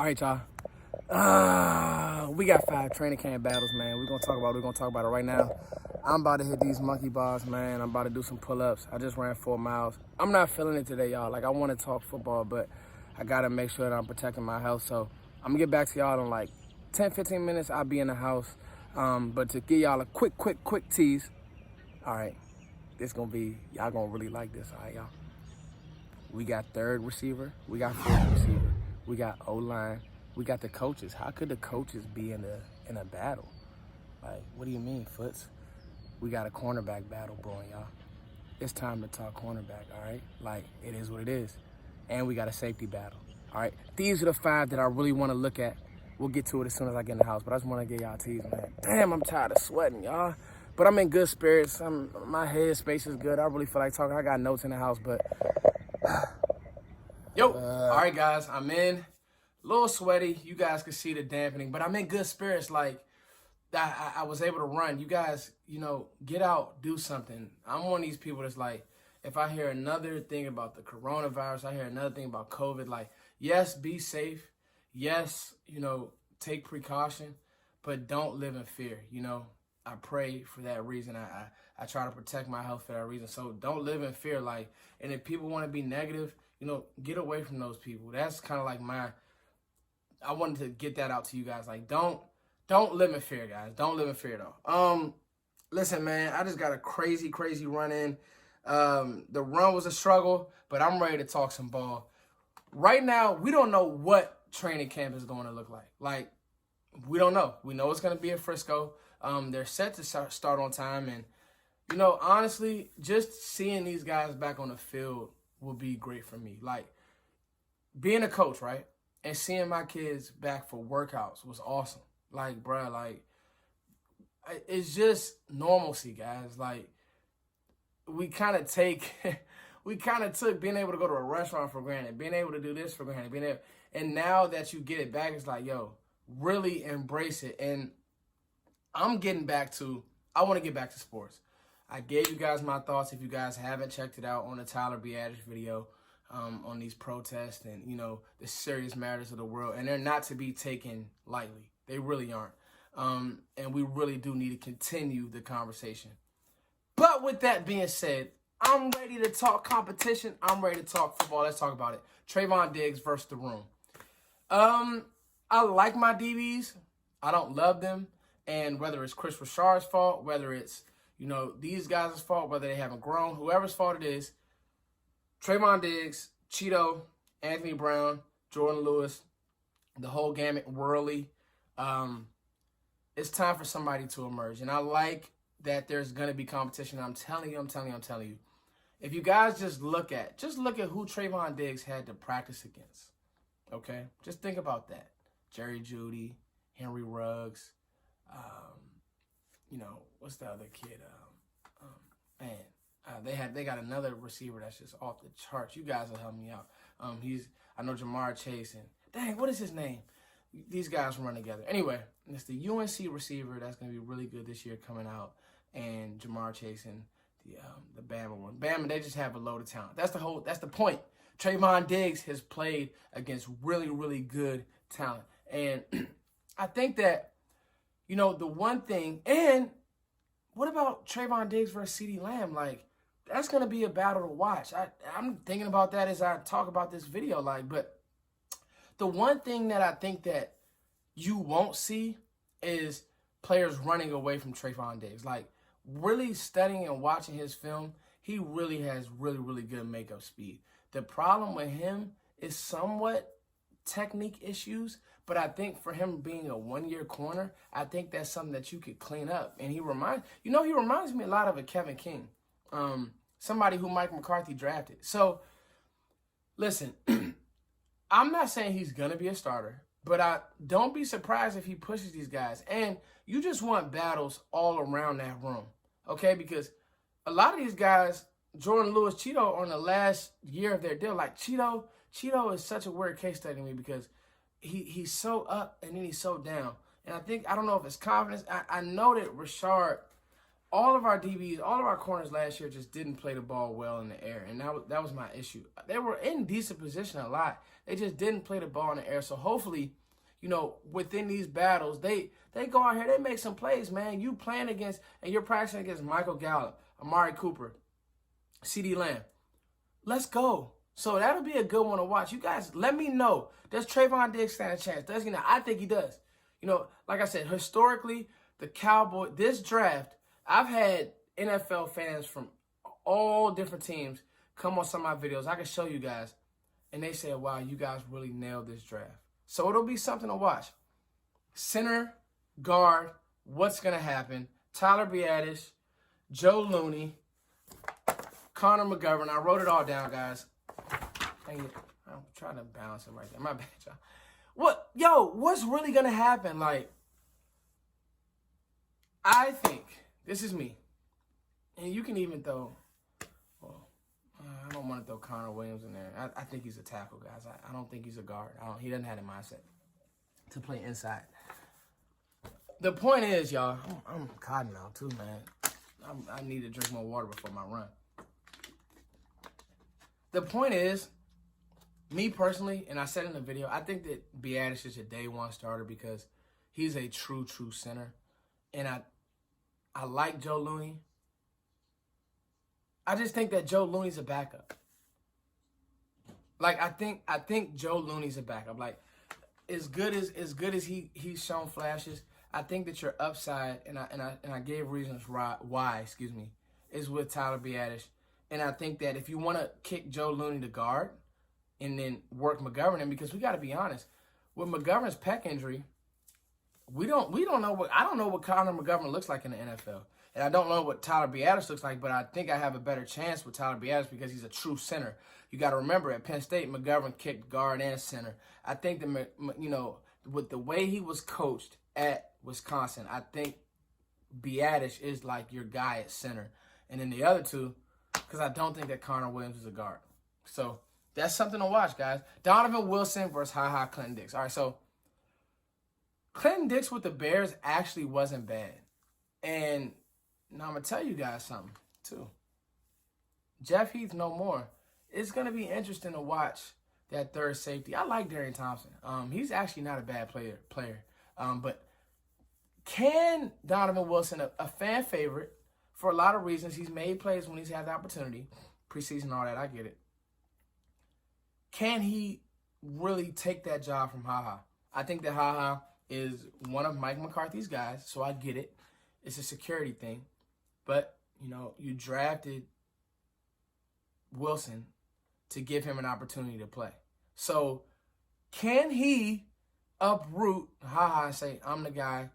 right, y'all. We got 5 training camp battles, man. We're gonna talk about it right now. I'm about to hit these monkey bars, man. I'm about to do some pull-ups. I just ran 4 miles. I'm not feeling it today, y'all. Like, I want to talk football, but I gotta make sure that I'm protecting my health. So I'm gonna get back to y'all in like 10, 15 minutes. I'll be in the house. But to give y'all a quick tease, all right, this gonna be, y'all gonna really like this, all right, y'all. We got third receiver, we got fourth receiver, we got O-line, we got the coaches. How could the coaches be in a battle? Like, what do you mean, Foots? We got a cornerback battle brewing, y'all. It's time to talk cornerback, all right? Like, it is what it is. And we got a safety battle, all right? These are the 5 that I really want to look at. We'll get to it as soon as I get in the house, but I just want to get y'all teased, man. Damn, I'm tired of sweating, y'all. But I'm in good spirits. My head space is good. I really feel like talking. I got notes in the house, but... Yo, all right, guys, I'm in. A little sweaty. You guys can see the dampening, but I'm in good spirits. Like, I was able to run. You guys, get out, do something. I'm one of these people that's like, if I hear another thing about the coronavirus, I hear another thing about COVID, like, yes, be safe. Yes, take precaution, but don't live in fear. I pray for that reason. I try to protect my health for that reason. So don't live in fear. Like, and if people want to be negative, get away from those people. That's kind of like I wanted to get that out to you guys. Like, don't live in fear, guys. Don't live in fear, though. Listen, man, I just got a crazy run in. The run was a struggle, but I'm ready to talk some ball. Right now, we don't know what training camp is going to look like. Like, we don't know. We know it's going to be in Frisco. They're set to start on time. And, honestly, just seeing these guys back on the field will be great for me. Like, being a coach, right, and seeing my kids back for workouts was awesome. Like, bruh, like, it's just normalcy, guys. Like, we kind of took being able to go to a restaurant for granted, being able to do this for granted, and now that you get it back, it's like, yo, really embrace it. And I want to get back to sports. I gave you guys my thoughts. If you guys haven't checked it out on the Tyler Biadasz video on these protests and, the serious matters of the world, and they're not to be taken lightly. They really aren't. And we really do need to continue the conversation. But with that being said, I'm ready to talk competition. I'm ready to talk football. Let's talk about it. Trayvon Diggs versus the room. I like my DBs. I don't love them. And whether it's Chris Richard's fault, whether it's, these guys' fault, whether they haven't grown, whoever's fault it is, Trayvon Diggs, Cheeto, Anthony Brown, Jordan Lewis, the whole gamut, Worley. It's time for somebody to emerge. And I like that there's going to be competition. I'm telling you. If you guys just look at who Trayvon Diggs had to practice against, okay? Just think about that. Jerry Jeudy, Henry Ruggs, what's the other kid? They got another receiver that's just off the charts. You guys will help me out. I know Jamar Chase and dang, what is his name? These guys run together. Anyway, it's the UNC receiver that's going to be really good this year coming out, and Jamar Chase and the Bama one. Bama, they just have a load of talent. That's the point. Trayvon Diggs has played against really good talent. And I think that, the one thing, and what about Trayvon Diggs versus CeeDee Lamb? Like, that's going to be a battle to watch. I'm thinking about that as I talk about this video. Like, but the one thing that I think that you won't see is players running away from Trayvon Diggs. Like, really studying and watching his film, he really has really good makeup speed. The problem with him is somewhat technique issues, but I think for him being a one-year corner, I think that's something that you could clean up. And he reminds me a lot of a Kevin King, somebody who Mike McCarthy drafted. So, listen, I'm not saying he's going to be a starter, but don't be surprised if he pushes these guys. And you just want battles all around that room, okay? Because a lot of these guys, Jordan Lewis, Cheeto, on the last year of their deal, like Cheeto is such a weird case study to me because he's so up and then he's so down. And I don't know if it's confidence. I know that Richard, all of our DBs, all of our corners last year just didn't play the ball well in the air, and that was my issue. They were in decent position a lot. They just didn't play the ball in the air. So hopefully, within these battles, they go out here, they make some plays, man. You playing against, and you're practicing against Michael Gallup, Amari Cooper, CeeDee Lamb. Let's go. So that'll be a good one to watch. You guys, let me know. Does Trayvon Diggs stand a chance? Does he not? I think he does. Like I said, historically, the Cowboys, this draft, I've had NFL fans from all different teams come on some of my videos. I can show you guys. And they say, wow, you guys really nailed this draft. So it'll be something to watch. Center, guard, what's going to happen? Tyler Biadasz, Joe Looney, Connor McGovern. I wrote it all down, guys. Dang it. I'm trying to balance it right there. My bad, y'all. What's really going to happen? Like, I think, this is me, and you can even throw, I don't want to throw Connor Williams in there. I think he's a tackle, guys. I don't think he's a guard. He doesn't have the mindset to play inside. The point is, y'all, I'm cotton now too, man. I need to drink more water before my run. The point is, me personally, and I said in the video, I think that Biadasz is a day one starter because he's a true center. And I like Joe Looney. I just think that Joe Looney's a backup. Like, I think Joe Looney's a backup. Like, as good as he's shown flashes, I think that your upside, and I gave reasons why, is with Tyler Biadasz. And I think that if you want to kick Joe Looney to guard and then work McGovern in, because we got to be honest, with McGovern's pec injury, we don't know I don't know what Connor McGovern looks like in the NFL. And I don't know what Tyler Biadasz looks like, but I think I have a better chance with Tyler Biadasz because he's a true center. You got to remember, at Penn State, McGovern kicked guard and center. I think that, with the way he was coached at Wisconsin, I think Biadasz is like your guy at center. And then the other two, because I don't think that Connor Williams is a guard. So that's something to watch, guys. Donovan Wilson versus Clinton Dix. All right, so Clinton Dix with the Bears actually wasn't bad. And now I'm going to tell you guys something, too. Jeff Heath no more. It's going to be interesting to watch that third safety. I like Darian Thompson. He's actually not a bad player. But can Donovan Wilson, a fan favorite, for a lot of reasons, he's made plays when he's had the opportunity, preseason, all that, I get it. Can he really take that job from I think that is one of Mike McCarthy's guys, so I get it. It's a security thing. But, you drafted Wilson to give him an opportunity to play. So, can he uproot and say, I'm the guy,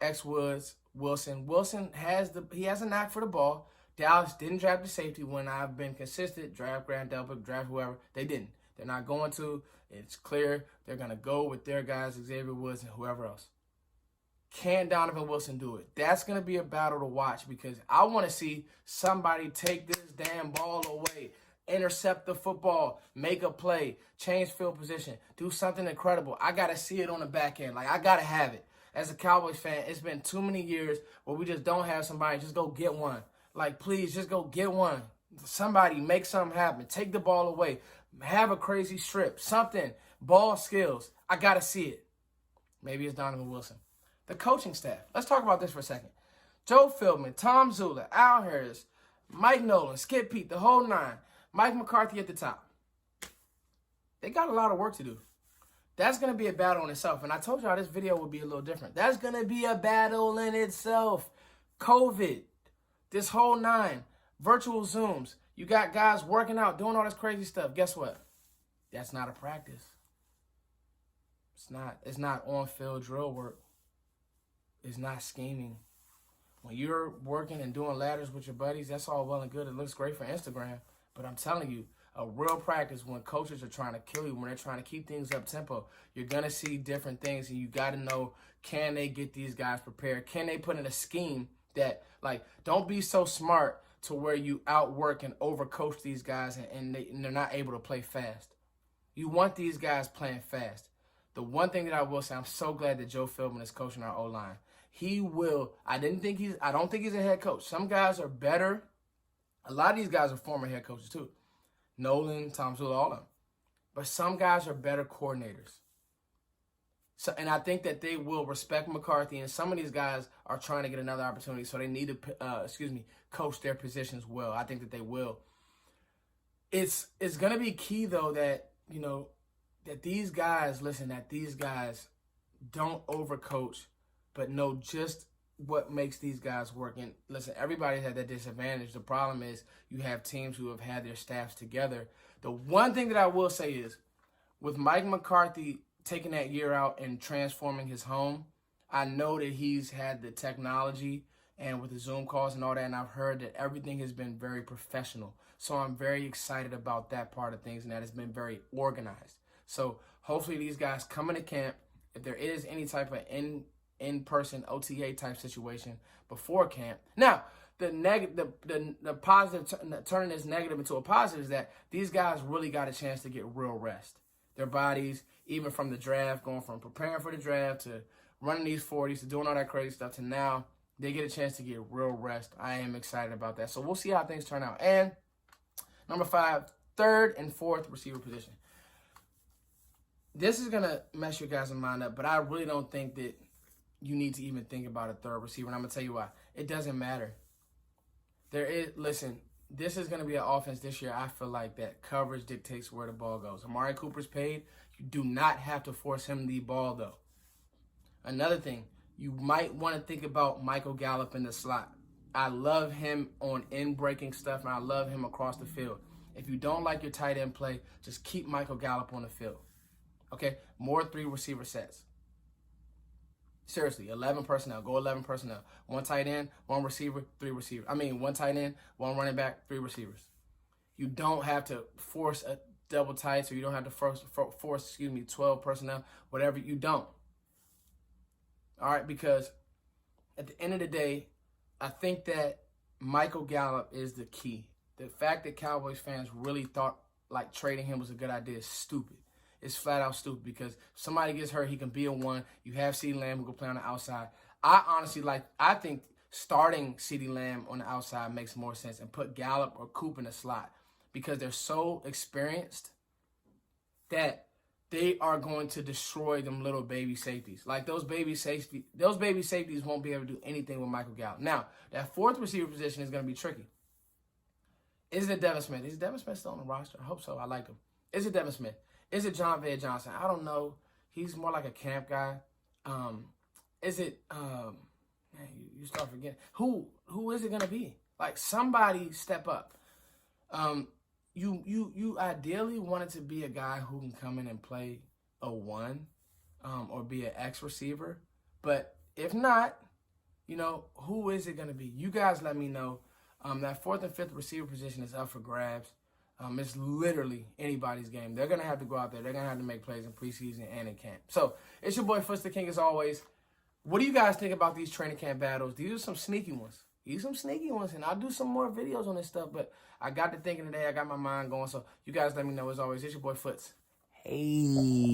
X Woods, Wilson? Wilson has a knack for the ball. Dallas didn't draft the safety when I've been consistent. Draft Grant Delpit, draft whoever. They didn't. They're not going to. It's clear they're going to go with their guys, Xavier Woods and whoever else. Can Donovan Wilson do it? That's going to be a battle to watch because I want to see somebody take this damn ball away, intercept the football, make a play, change field position, do something incredible. I got to see it on the back end. Like, I got to have it. As a Cowboys fan, it's been too many years where we just don't have somebody. Just go get one. Like, please, just go get one. Somebody make something happen. Take the ball away. Have a crazy strip. Something. Ball skills. I got to see it. Maybe it's Donovan Wilson. The coaching staff. Let's talk about this for a second. Joe Philbin, Tom Zula, Al Harris, Mike Nolan, Skip Pete, the whole nine. Mike McCarthy at the top. They got a lot of work to do. That's going to be a battle in itself. And I told y'all this video would be a little different. That's going to be a battle in itself. COVID. This whole nine. Virtual Zooms. You got guys working out, doing all this crazy stuff. Guess what? That's not a practice. It's not on-field drill work. It's not scheming. When you're working and doing ladders with your buddies, that's all well and good. It looks great for Instagram. But I'm telling you, a real practice when coaches are trying to kill you, when they're trying to keep things up tempo, you're going to see different things. And you got to know, can they get these guys prepared? Can they put in a scheme that, like, don't be so smart to where you outwork and overcoach these guys and they're not able to play fast. You want these guys playing fast. The one thing that I will say, I'm so glad that Joe Philbin is coaching our O-line. He will. I don't think he's a head coach. Some guys are better. A lot of these guys are former head coaches too. Nolan, Tom Sula, all of them. But some guys are better coordinators. So, and I think that they will respect McCarthy, and some of these guys are trying to get another opportunity, so they need to, coach their positions well. I think that they will. It's going to be key, though, that, that these guys don't overcoach, but know just what makes these guys work. And listen, everybody's had that disadvantage. The problem is you have teams who have had their staffs together. The one thing that I will say is, with Mike McCarthy taking that year out and transforming his home, I know that he's had the technology and with the Zoom calls and all that, and I've heard that everything has been very professional. So I'm very excited about that part of things, and that it's been very organized. So hopefully these guys come into camp. If there is any type of in-person OTA type situation before camp. Now, the positive, turning this negative into a positive, is that these guys really got a chance to get real rest. Their bodies, even from the draft, going from preparing for the draft to running these 40s to doing all that crazy stuff to now, they get a chance to get real rest. I am excited about that. So we'll see how things turn out. And number 5, third and fourth receiver position. This is going to mess your guys' mind up, but I really don't think that you need to even think about a third receiver. And I'm going to tell you why. It doesn't matter. Listen, this is going to be an offense this year. I feel like that coverage dictates where the ball goes. Amari Cooper's paid. You do not have to force him the ball, though. Another thing, you might want to think about Michael Gallup in the slot. I love him on in-breaking stuff, and I love him across the field. If you don't like your tight end play, just keep Michael Gallup on the field. Okay? More 3 receiver sets. Seriously, 11 personnel. Go 11 personnel. 1 tight end, 1 receiver, 3 receivers. 1 tight end, 1 running back, 3 receivers. You don't have to force a double tight, so you don't have to force 12 personnel, whatever. You don't. All right, because at the end of the day, I think that Michael Gallup is the key. The fact that Cowboys fans really thought like trading him was a good idea is stupid. It's flat out stupid because if somebody gets hurt, he can be a 1. You have CeeDee Lamb who can play on the outside. I think starting CeeDee Lamb on the outside makes more sense, and put Gallup or Coop in the slot because they're so experienced that they are going to destroy them little baby safeties. Like those baby safeties won't be able to do anything with Michael Gallup. Now, that fourth receiver position is going to be tricky. Is it Devin Smith? Is Devin Smith still on the roster? I hope so. I like him. Is it Devin Smith? Is it John Van Johnson? I don't know. He's more like a camp guy. Is it, man, you start forgetting. Who is it going to be? Like, somebody step up. You ideally want it to be a guy who can come in and play a 1 or be an X receiver. But if not, who is it going to be? You guys let me know. That 4th and 5th receiver position is up for grabs. It's literally anybody's game. They're going to have to go out there. They're going to have to make plays in preseason and in camp. So, it's your boy, Foots the King, as always. What do you guys think about these training camp battles? These are some sneaky ones. And I'll do some more videos on this stuff. But I got to thinking today. I got my mind going. So, you guys let me know, as always. It's your boy, Foots. Hey.